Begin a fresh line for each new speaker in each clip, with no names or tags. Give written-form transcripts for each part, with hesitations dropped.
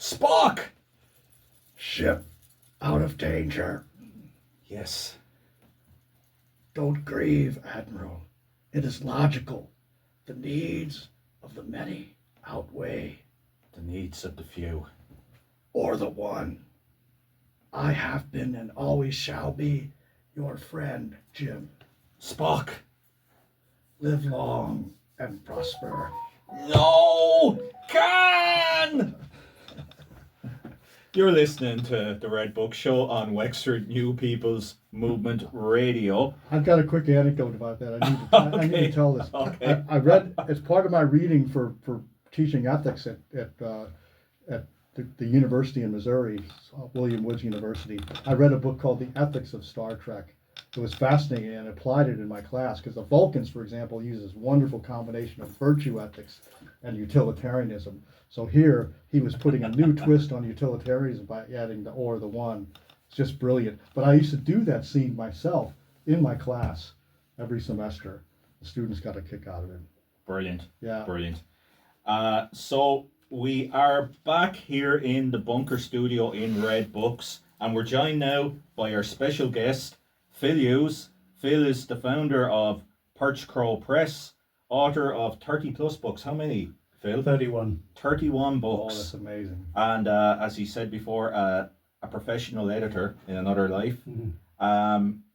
Spock!
Ship out of danger.
Yes.
Don't grieve, Admiral. It is logical. The needs of the many outweigh
The needs of the few.
or the one. I have been and always shall be your friend, Jim.
Spock!
Live long and prosper.
No! Can! You're listening to the Red Book Show on Wexford New People's Movement Radio.
I've got a quick anecdote about that. I need to tell this.
Okay.
I read, as part of my reading for teaching ethics at the university in Missouri, William Woods University, I read a book called The Ethics of Star Trek. It was fascinating and applied it in my class because the Vulcans, for example, use this wonderful combination of virtue ethics and utilitarianism. So here he was putting a new twist on utilitarianism by adding the or, the one. It's just brilliant. But I used to do that scene myself in my class every semester. The students got a kick out of it.
Brilliant.
Yeah.
Brilliant. So we are back here in the Bunker Studio in Red Books, and we're joined now by our special guest, Phil Hughes. Phil is the founder of Perched Crow Press, author of 30 plus books. How many, Phil?
31.
31
Oh,
books.
that's amazing.
And as he said before, a professional editor in another life.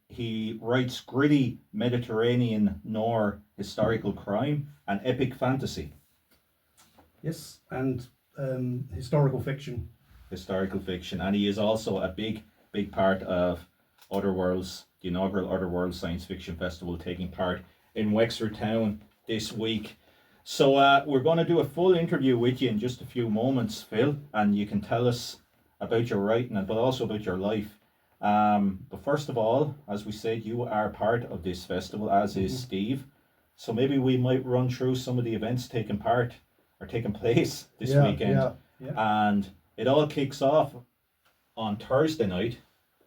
He writes gritty Mediterranean noir historical crime and epic fantasy.
Yes, and historical fiction.
Historical fiction, and he is also a big part of Other Worlds, the inaugural Other Worlds Science Fiction Festival, taking part in Wexford Town this week. So we're going to do a full interview with you in just a few moments, Phil, and you can tell us about your writing, but also about your life. But first of all, as we said, you are part of this festival, as is Steve. So maybe we might run through some of the events taking place this weekend.
Yeah.
And it all kicks off on Thursday night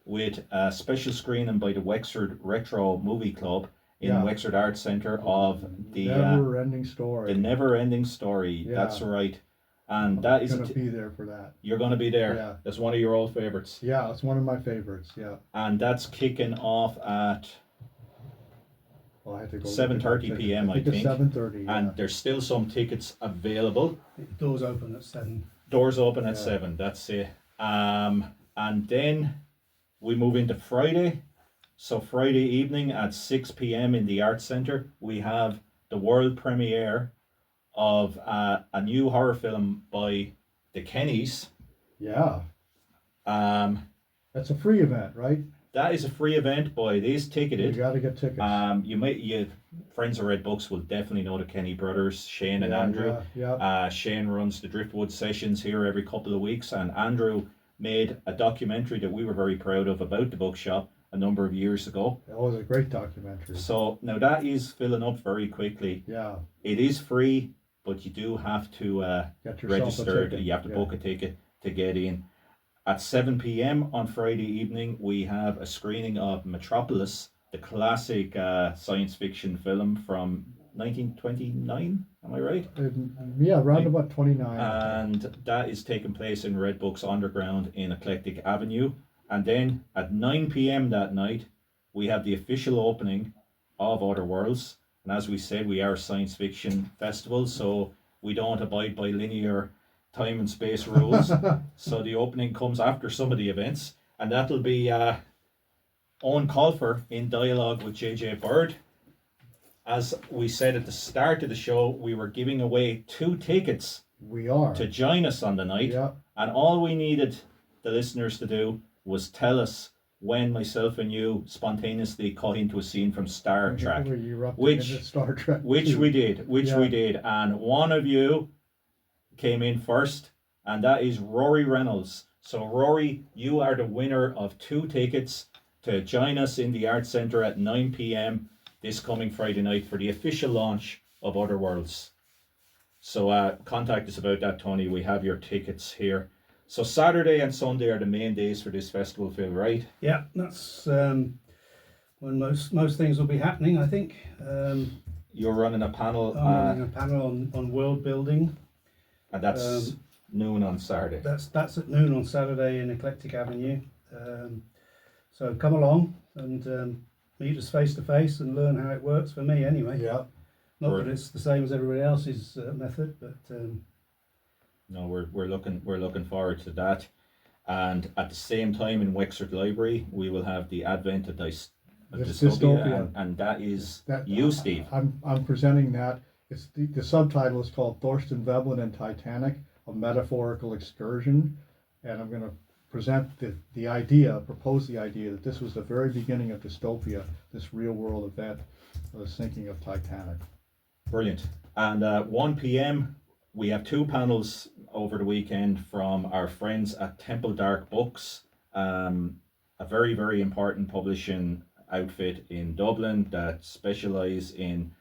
with a special screening by the Wexford Retro Movie Club in Wexford Arts Centre of the
Never-ending story.
The Never Ending Story.
Yeah.
That's right. And that is
going to be there for that.
You're going to be there.
Yeah.
That's one of your old favourites.
Yeah, it's one of my favorites. Yeah.
And that's kicking off at
Well, I had to go
7:30 p.m. I think.
7:30. Yeah.
And there's still some tickets available.
Doors open at 7.
Doors open at 7. That's it. And then we move into Friday. So Friday evening at 6 p.m. in the Arts Centre, we have the world premiere of a new horror film by the Kennys.
Yeah. That's a free event, right?
That is a free event, boy. It is ticketed.
You got to get tickets.
You friends of Red Books will definitely know the Kenny brothers, Shane and Andrew.
Yeah.
Shane runs the Driftwood sessions here every couple of weeks, and Andrew made a documentary that we were very proud of about the bookshop a number of years ago.
That was a great documentary.
So now that is filling up very quickly.
Yeah.
It is free, but you do have to
Get yourself
register.
a ticket.
You have to book a ticket to get in. At 7 p.m. on Friday evening, we have a screening of Metropolis, the classic science fiction film from 1929. Am I right?
Yeah, around about 29.
And that is taking place in Red Books Underground in Eclectic Avenue. And then at 9 p.m. that night, we have the official opening of Other Worlds. And as we said, we are a science fiction festival, so we don't abide by linear time and space rules. So the opening comes after some of the events, and that'll be Owen Colfer in dialogue with JJ Bird. As we said at the start of the show, we were giving away 2 tickets
We are.
to join us on the night.
Yeah.
And all we needed the listeners to do was tell us when myself and you spontaneously cut into a scene from Star Trek.
We erupted
Which-
into Star Trek.
Which
too.
we did. And one of you came in first, and that is Rory Reynolds. So Rory, you are the winner of 2 tickets to join us in the Arts Centre at 9 p.m. this coming Friday night for the official launch of Other Worlds. So contact us about that, Tony. We have your tickets here. So Saturday and Sunday are the main days for this festival, Phil, right?
Yeah, that's when most things will be happening, I think.
You're running a panel,
I'm running a panel on world building.
and that's noon on Saturday.
That's at noon on Saturday in Eclectic Avenue. So come along and meet us face to face and learn how it works for me anyway.
Yeah.
Not that it's the same as everybody else's method, but
No, we're looking forward to that. And at the same time in Wexford Library, we will have the Advent of Dystopia, and that is you, Steve.
I'm presenting that. It's the subtitle is called Thorsten Veblen and Titanic, a metaphorical excursion, and I'm going to present propose the idea that this was the very beginning of dystopia, this real world event, the sinking of Titanic.
Brilliant. And 1 p.m. we have 2 panels over the weekend from our friends at Temple Dark Books, a very, very important publishing outfit in Dublin that specialise in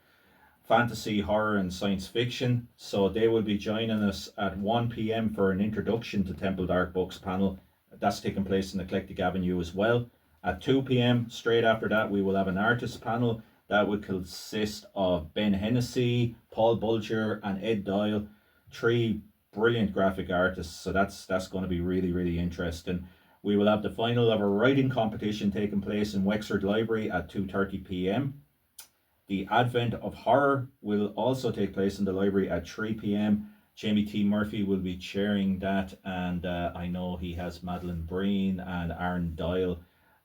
fantasy, horror and science fiction. So they will be joining us at 1 p.m. for an introduction to Temple Dark Books panel. That's taking place in Eclectic Avenue as well. At 2 p.m. straight after that, we will have an artist panel that would consist of Ben Hennessy, Paul Bulger and Ed Doyle, 3 brilliant graphic artists. So that's going to be really, really interesting. We will have the final of a writing competition taking place in Wexford Library at 2:30 p.m. The Advent of Horror will also take place in the library at 3 p.m. Jamie T. Murphy will be chairing that, and I know he has Madeline Breen and Aaron Doyle,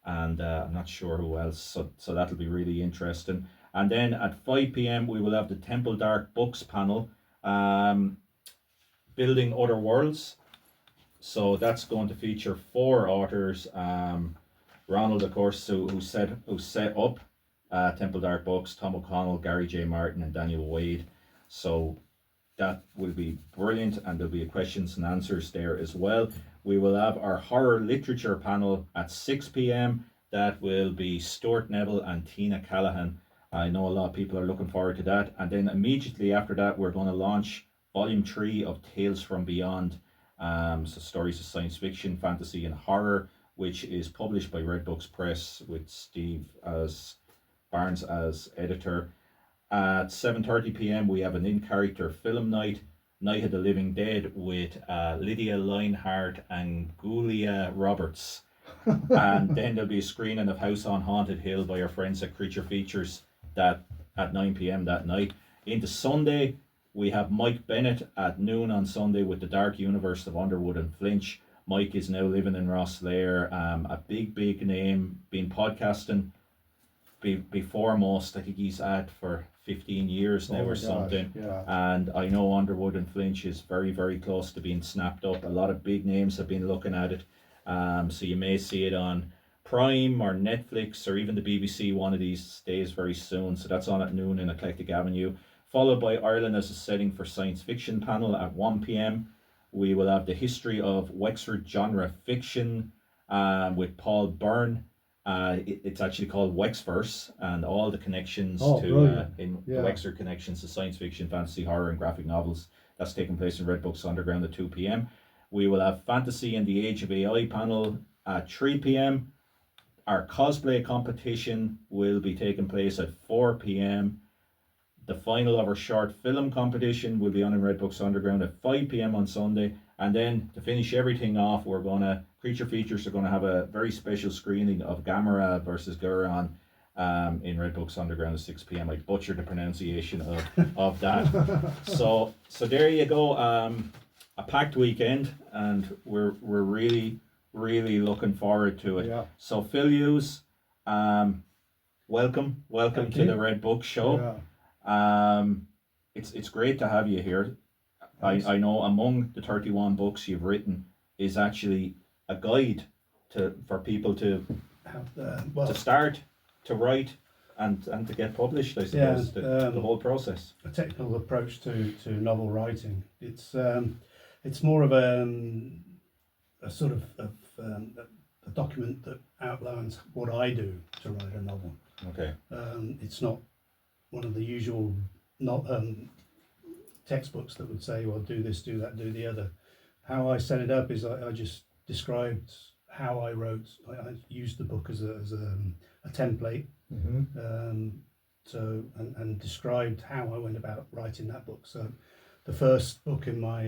and I'm not sure who else, so that'll be really interesting. And then at 5 p.m. we will have the Temple Dark Books panel, Building Other Worlds. So that's going to feature 4 authors. Ronald, of course, who set up Temple Dark Books, Tom O'Connell, Gary J. Martin and Daniel Wade. So that will be brilliant, and there'll be questions and answers there as well. We will have our horror literature panel at 6 p.m. That will be Stuart Neville and Tina Callahan. I know a lot of people are looking forward to that. And then immediately after that, we're going to launch Volume 3 of Tales from Beyond. So stories of science fiction, fantasy and horror, which is published by Redbooks Press with Steve Barnes as editor. At 7:30 p.m. we have an in-character film night, Night of the Living Dead, with Lydia Lionheart and Gulia Roberts. And then there'll be a screening of House on Haunted Hill by our friends at Creature Features that at 9 p.m. that night. Into Sunday, we have Mike Bennett at noon on Sunday with The Dark Universe of Underwood and Flinch. Mike is now living in Rosslare, a big name, been podcasting before most. I think he's at for 15 years now something.
Yeah.
And I know Underwood and Flinch is very, very close to being snapped up. A lot of big names have been looking at it. So you may see it on Prime or Netflix or even the BBC one of these days very soon. So that's on at noon in Eclectic Avenue. Followed by Ireland as a Setting for Science Fiction panel at 1 p.m. We will have the history of Wexford genre fiction with Paul Byrne. It's actually called Wexverse, and all the connections the Wexford connections to science fiction, fantasy, horror and graphic novels. That's taking place in Redbooks Underground at 2 p.m. We will have Fantasy and the Age of AI panel at 3 p.m. Our cosplay competition will be taking place at 4 p.m. The final of our short film competition will be on in Redbooks Underground at 5 p.m. on Sunday. And then to finish everything off, Creature Features are going to have a very special screening of Gamera versus Guron in Redbooks Underground at 6 p.m. I butchered the pronunciation of that. So there you go. A packed weekend, and we're really looking forward to it.
Yeah.
So Phil Hughes, welcome
Thank
to
you.
the Red Book Show.
Yeah.
It's great to have you here.
Thanks.
I know among the 31 books you've written is actually a guide for people to start to write and to get published, I suppose.
Yeah,
the whole process.
a technical approach to novel writing. It's more of a sort of a document that outlines what I do to write a novel.
Okay.
It's not one of the usual textbooks that would say, well, do this, do that, do the other. How I set it up is I just described how I wrote. I used the book as a template,
Mm-hmm.
and described how I went about writing that book. So the first book in my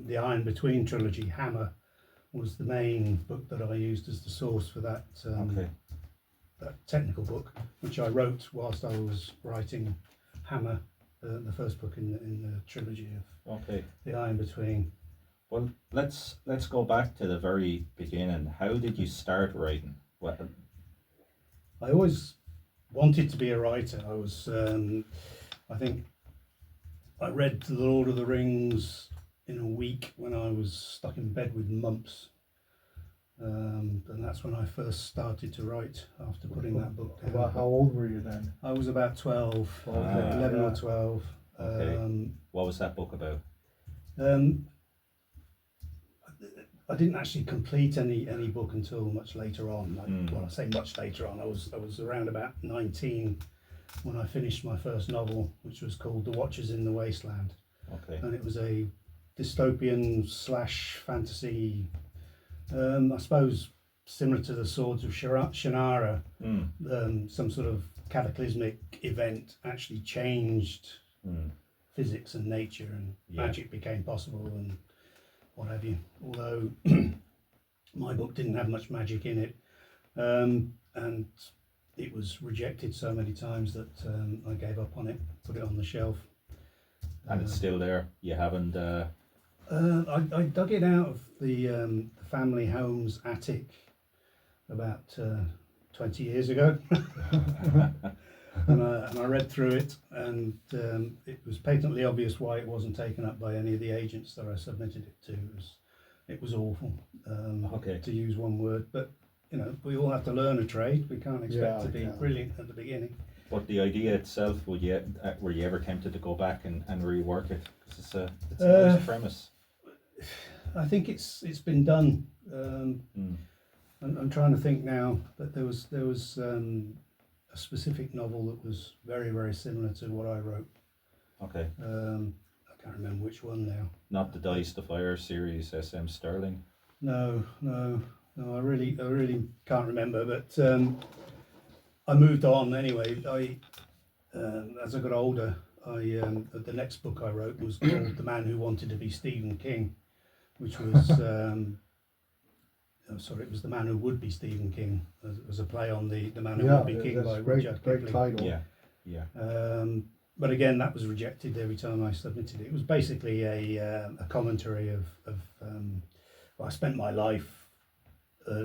the Iron Between trilogy, Hammer, was the main book that I used as the source for that
Okay.
that technical book, which I wrote whilst I was writing Hammer, the first book in the trilogy of
Okay.
the Iron Between.
Well, let's go back to the very beginning. How did you start writing? What?
I always wanted to be a writer. I was, I think, I read The Lord of the Rings in a week when I was stuck in bed with mumps. And that's when I first started to write after putting that book down.
About how old were you then?
I was about 12,
Okay,
11
yeah.
or 12.
Okay. What was that book about?
Um, I didn't actually complete any book until much later on. Well, I say much later on. I was around about 19 when I finished my first novel, which was called The Watchers in the Wasteland,
Okay.
and it was a dystopian / fantasy. I suppose similar to the Swords of Shannara. Some sort of cataclysmic event actually changed physics and nature, and magic became possible, and what have you. Although my book didn't have much magic in it, and it was rejected so many times that I gave up on it, put it on the shelf.
And it's still there. You haven't.
I dug it out of the family home's attic about 20 years ago. And I read through it, and it was patently obvious why it wasn't taken up by any of the agents that I submitted it to. It was awful,
Okay.
to use one word. But you know, we all have to learn a trade. We can't expect to be
Yeah.
brilliant at the beginning.
But the idea itself, were you ever tempted to go back and rework it? Because it's a nice premise.
I think it's been done. I'm trying to think now, but there was a specific novel that was very, very similar to what I wrote.
Okay.
I can't remember which one now.
Not the Dice the Fire series, SM Sterling.
No, I really can't remember. But I moved on anyway. As I got older, the next book I wrote was called The Man Who Wanted to Be Stephen King, which was it was The Man Who Would Be Stephen King. It was a play on the Man Who Would Be King by Rudyard
great
Kipling.
title.
Yeah.
But again, that was rejected every time I submitted it. It was basically a commentary of well, I spent my life,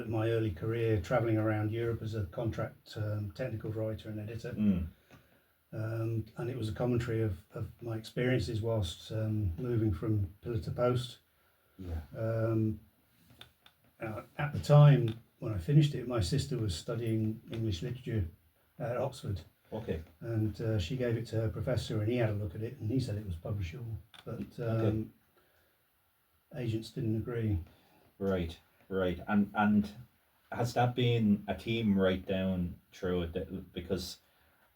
my early career, travelling around Europe as a contract technical writer and editor. And it was a commentary of my experiences whilst moving from pillar to post.
Yeah.
At the time when I finished it, my sister was studying English literature at Oxford.
Okay.
And she gave it to her professor, and he had a look at it, and he said it was publishable, but agents didn't agree.
Right. And has that been a theme right down through it? Because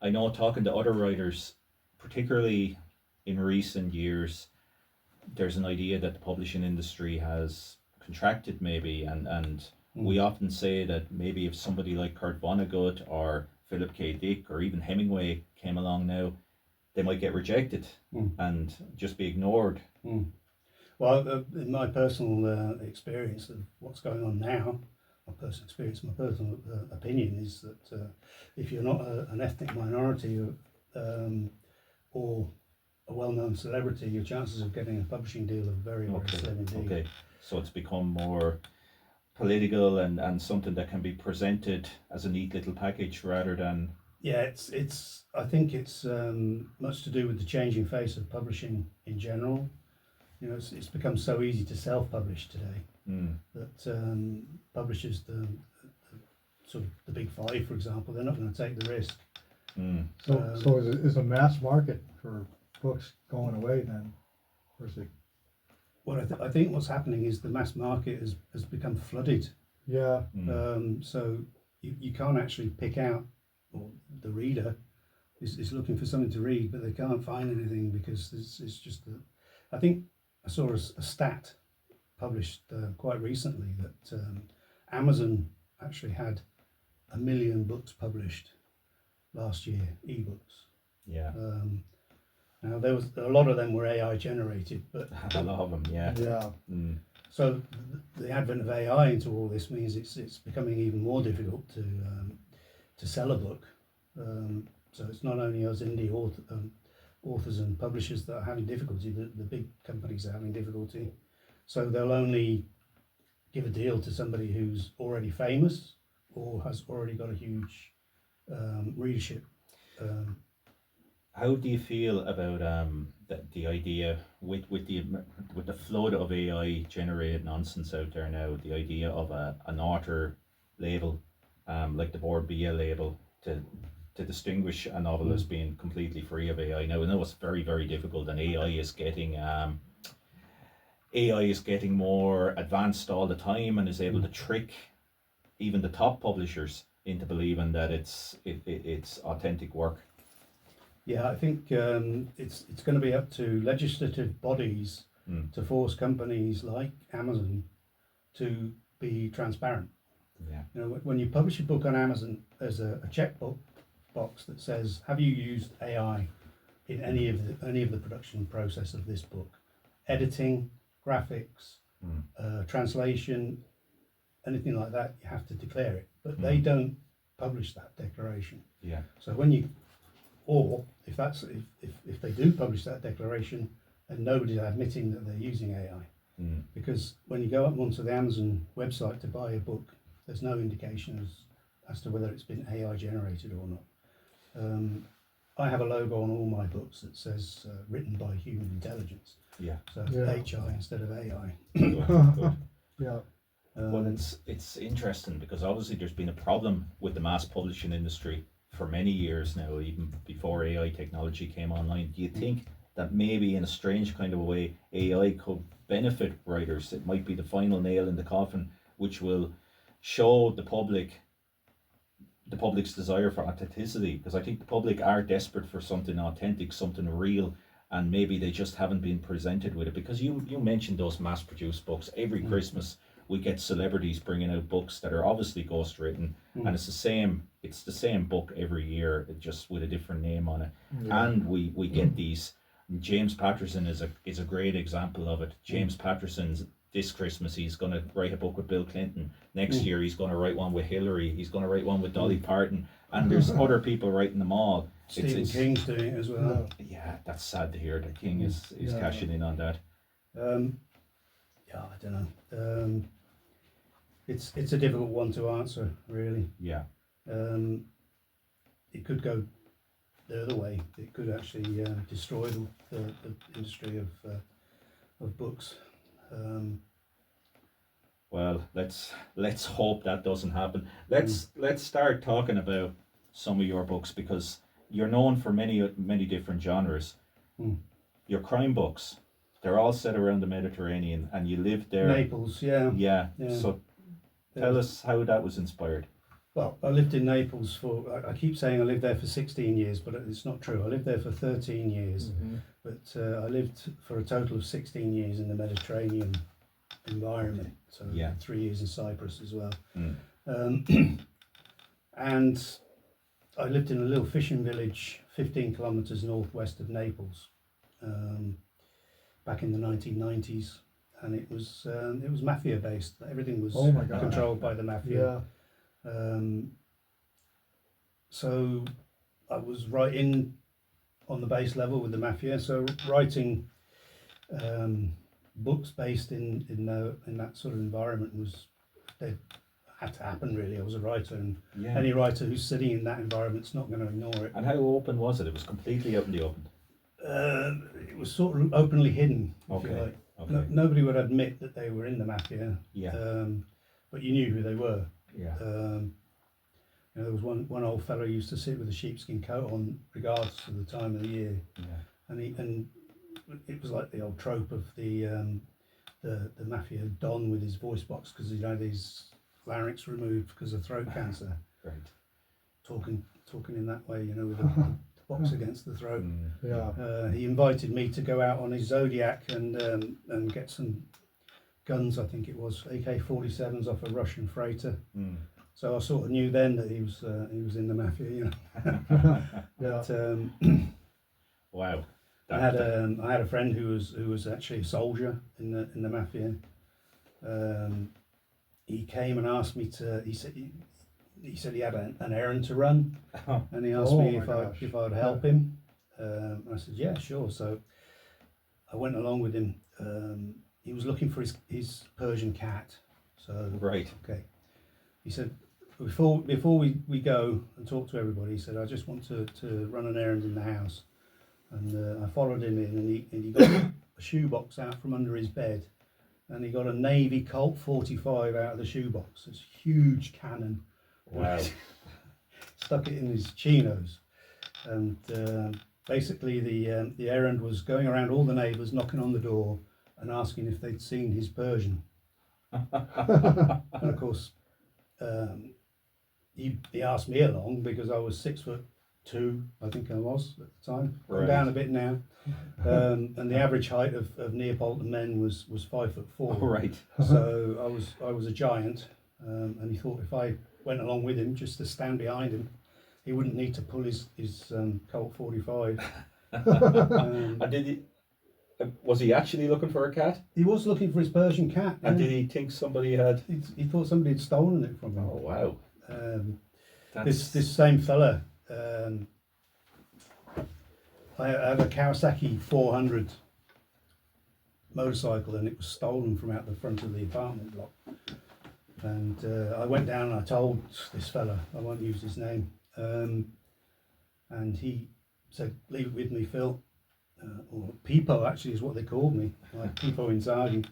I know, talking to other writers, particularly in recent years, there's an idea that the publishing industry has contracted maybe, and we often say that maybe if somebody like Kurt Vonnegut or Philip K. Dick or even Hemingway came along now, they might get rejected and just be ignored.
Well, in my personal experience of what's going on now, my personal experience, my personal opinion is that if you're not an ethnic minority or a well-known celebrity, your chances of getting a publishing deal are very, very slim indeed.
Okay, so it's become more political and something that can be presented as a neat little package rather than...
Yeah, it's. I think it's much to do with the changing face of publishing in general. You know, it's become so easy to self-publish today that publishers, the sort of the big five, for example, they're not going to take the risk.
So is a mass market for books going away then? Or is it?
Well, I think what's happening is the mass market has become flooded.
Yeah.
So you can't actually pick out, or the reader is looking for something to read, but they can't find anything because it's just that. I think I saw a stat published quite recently that Amazon actually had 1 million books published last year, ebooks.
Yeah.
Now there was a lot of them were AI generated, but
A lot of them, yeah.
Yeah.
Mm.
so the advent of AI into all this means it's becoming even more difficult to sell a book. So it's not only us indie authors and publishers that are having difficulty, the big companies are having difficulty. So they'll only give a deal to somebody who's already famous or has already got a huge readership.
How do you feel about the idea with the flood of AI generated nonsense out there now? The idea of an author label, like the RBS label, to distinguish a novel as being completely free of AI. Now I know it's very, very difficult, and AI is getting more advanced all the time and is able to trick even the top publishers into believing that it's authentic work.
Yeah, I think it's going to be up to legislative bodies to force companies like Amazon to be transparent.
Yeah.
You know, when you publish a book on Amazon, there's a checkbox box that says, "Have you used AI in any of the production process of this book? Editing, graphics, translation, anything like that? You have to declare it." But they don't publish that declaration.
Yeah.
So or if they do publish that declaration, then nobody's admitting that they're using AI. Because when you go up onto the Amazon website to buy a book, there's no indication as to whether it's been AI generated or not. I have a logo on all my books that says written by human intelligence.
Yeah.
So it's
Yeah.
HI instead of AI.
Good, good.
Yeah.
Well, it's interesting because obviously there's been a problem with the mass publishing industry for many years now, even before AI technology came online. Do you think that maybe in a strange kind of a way AI could benefit writers? It might be the final nail in the coffin, which will show the public's desire for authenticity, because I think the public are desperate for something authentic, something real, and maybe they just haven't been presented with it. Because you mentioned those mass-produced books. Every Christmas we get celebrities bringing out books that are obviously ghostwritten, and it's the same book every year, just with a different name on it. And we get these. James Patterson is a great example of it. James Patterson's this Christmas he's going to write a book with Bill Clinton. Next year he's going to write one with Hillary. He's going to write one with Dolly Parton, and there's other people writing them all.
Stephen King's doing it as well.
Yeah, that's sad to hear that King is cashing in on that.
Yeah, I don't know. It's a difficult one to answer, really.
Yeah.
It could go the other way. It could actually destroy the industry of books.
Well, let's hope that doesn't happen. Let's start talking about some of your books, because you're known for many different genres. Your crime books, they're all set around the Mediterranean, and you lived there.
Naples, yeah.
Yeah. So tell us how that was inspired.
Well, I lived in Naples I keep saying I lived there for 16 years, but it's not true. I lived there for 13 years, but I lived for a total of 16 years in the Mediterranean environment. So 3 years in Cyprus as well. And I lived in a little fishing village 15 kilometres northwest of Naples back in the 1990s, and it was mafia based. Everything was controlled by the mafia. So I was right in on the base level with the mafia. So writing books based in that sort of environment had to happen, really. I was a writer, and any writer who's sitting in that environment's not going to ignore it.
And how open was it? It was completely out in the open.
It was sort of openly hidden, if you like.
Okay.
Nobody would admit that they were in the mafia.
Yeah.
But you knew who they were.
Yeah.
There was one old fellow who used to sit with a sheepskin coat on, regardless of the time of the year.
Yeah.
And it was like the old trope of the mafia don with his voice box, because he'd had his larynx removed because of throat cancer.
Right.
Talking in that way, with the box against the throat.
Yeah.
He invited me to go out on his Zodiac and get some guns. I think it was AK-47s off a Russian freighter. So I sort of knew then that he was in the mafia,
Yeah.
But,
Wow.
I had a friend who was actually a soldier in the mafia. He came and asked me to. He said he had an errand to run, and he asked
Oh
me
my gosh.
if I'd help him. I said yeah, sure. So I went along with him. He was looking for his Persian cat. So
Right.
okay. He said before we go and talk to everybody, he said I just want to run an errand in the house. And I followed him in, and he got a shoebox out from under his bed, and he got a Navy Colt 45 out of the shoebox. It's a huge cannon.
Wow.
Stuck it in his chinos, and basically the errand was going around all the neighbours, knocking on the door, and asking if they'd seen his Persian. And of course, he asked me along because I was 6'2", I think I was at the time. I'm
Right.
down a bit now. And the average height of Neapolitan men was 5'4".
All right.
So I was a giant, and he thought if I went along with him just to stand behind him, he wouldn't need to pull his Colt 45.
And did he? Was he actually looking for a cat?
He was looking for his Persian cat.
And
yeah.
did he think somebody had?
He thought somebody had stolen it from him.
Oh wow.
This same fella. I had a Kawasaki 400 motorcycle, and it was stolen from out the front of the apartment block. And I went down and I told this fella, I won't use his name, and he said, "Leave it with me, Phil." Or Peepo actually is what they called me, like Peepo Inzaghi.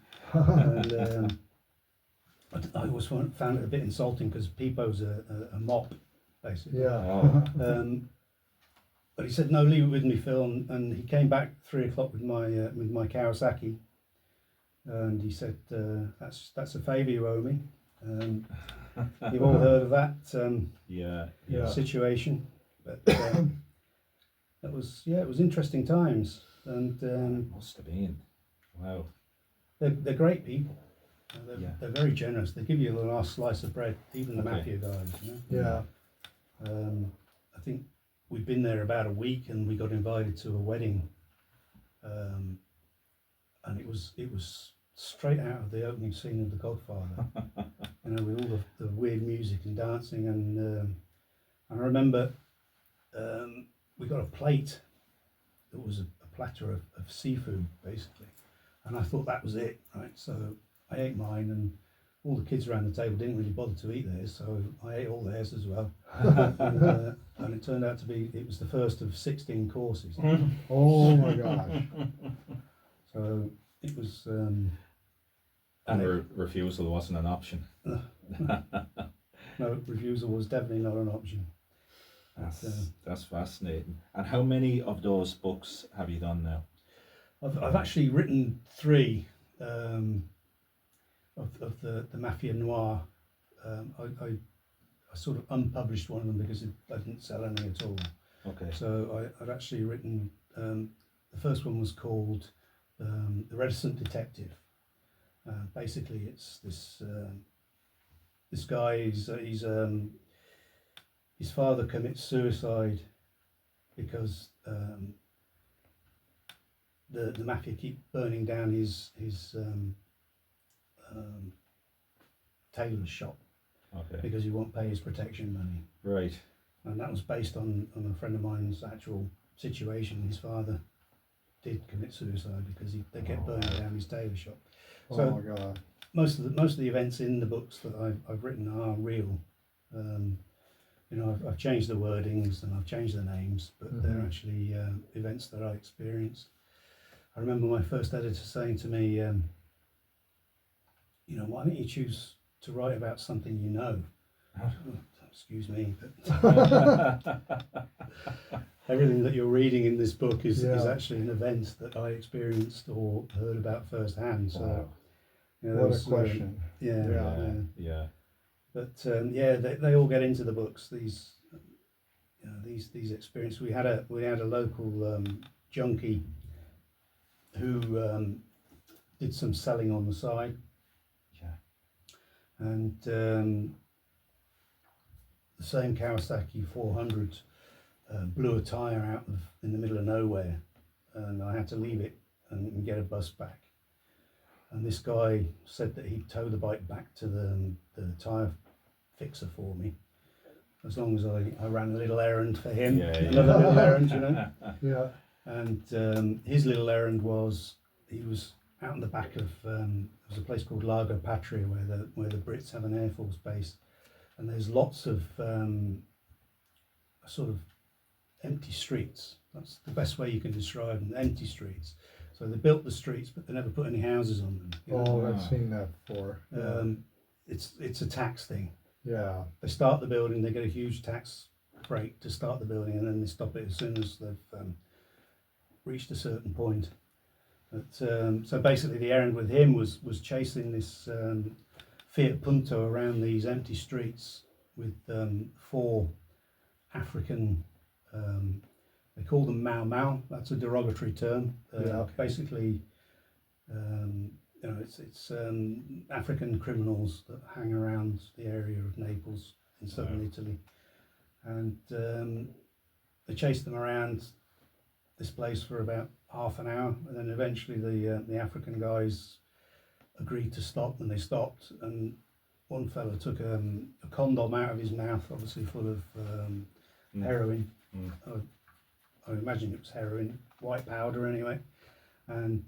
And I always found it a bit insulting because Peepo's a mop, basically.
Yeah.
Oh.
But he said, "No, leave it with me, Phil." And he came back 3 o'clock with my Kawasaki, and he said, "That's a favour you owe me." You've all heard of that
Yeah.
Yeah.
situation, but it was interesting times, and
Must have been. Wow.
they're great people.
Yeah.
They're very generous. They give you the last slice of bread, even the
Okay.
mafia guys. You know?
Yeah.
I think we'd been there about a week, and we got invited to a wedding, and it was straight out of the opening scene of The Godfather. You know, with all the weird music and dancing, and I remember we got a plate that was a platter of seafood, basically, and I thought that was it, right? So I ate mine, and all the kids around the table didn't really bother to eat theirs, so I ate all theirs as well. And it turned out it was the first of 16 courses.
Oh my gosh.
So it was.
And refusal wasn't an option.
No, refusal was definitely not an option.
That's fascinating. And how many of those books have you done now?
I've actually written 3 of the Mafia Noir. I sort of unpublished one of them because I didn't sell any at all.
Okay.
So I've actually written, the first one was called The Reticent Detective. Basically, it's this guy. His father commits suicide because the mafia keep burning down his tailor's shop
Okay.
because he won't pay his protection money.
Right.
And that was based on a friend of mine's actual situation. His father did commit suicide because they kept burning down his tailor shop.
Oh
So-
my God.
Most of the events in the books that I've written are real. You know, I've changed the wordings and I've changed the names, but they're actually events that I experienced. I remember my first editor saying to me, you know, why don't you choose to write about something you know? Excuse me, but everything that you're reading in this book is actually an event that I experienced or heard about firsthand. So,
Wow.
you know,
What a question.
Yeah.
But they all get into the books. These experiences. We had a local junkie who did some selling on the side.
Yeah.
And the same Kawasaki 400 blew a tire out in the middle of nowhere and I had to leave it and get a bus back. And this guy said that he'd tow the bike back to the tyre fixer for me, as long as I ran a little errand for him,
Yeah,
another
yeah.
little errand, you know.
Yeah.
And his little errand was, he was out in the back of there's a place called Lago Patria where the Brits have an air force base, and there's lots of sort of empty streets. That's the best way you can describe them, empty streets. So they built the streets, but they never put any houses on them. You know?
Oh, I've seen that before.
It's a tax thing.
Yeah.
They start the building, they get a huge tax break to start the building, and then they stop it as soon as they've reached a certain point. But, so basically the errand with him was chasing this Fiat Punto around these empty streets with 4 African, they call them Mau Mau, that's a derogatory term.
Okay.
Basically, you know, it's African criminals that hang around the area of Naples in southern Italy, and they chased them around this place for about half an hour, and then eventually the African guys agreed to stop, and they stopped, and one fella took a condom out of his mouth, obviously full of heroin. I imagine it was heroin, white powder anyway. And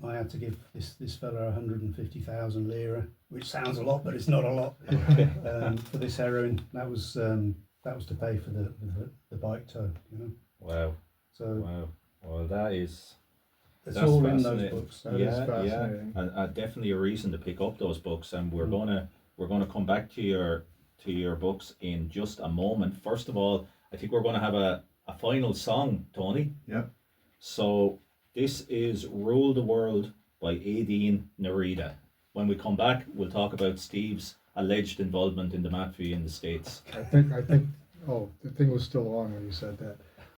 I had to give this fella 150,000 lira, which sounds a lot, but it's not a lot, for this heroin. That was to pay for the bike tow, you know.
Wow.
So
Wow. Well, that's
all in those
fascinating.
books.
That is fascinating.
And definitely a reason to pick up those books. And we're gonna come back to your books in just a moment. First of all, I think we're gonna have a final song, Tony.
Yep.
So this is Rule the World by Aideen Narita. When we come back, we'll talk about Steve's alleged involvement in the mafia in the States.
I think, oh, the thing was still on when you said that.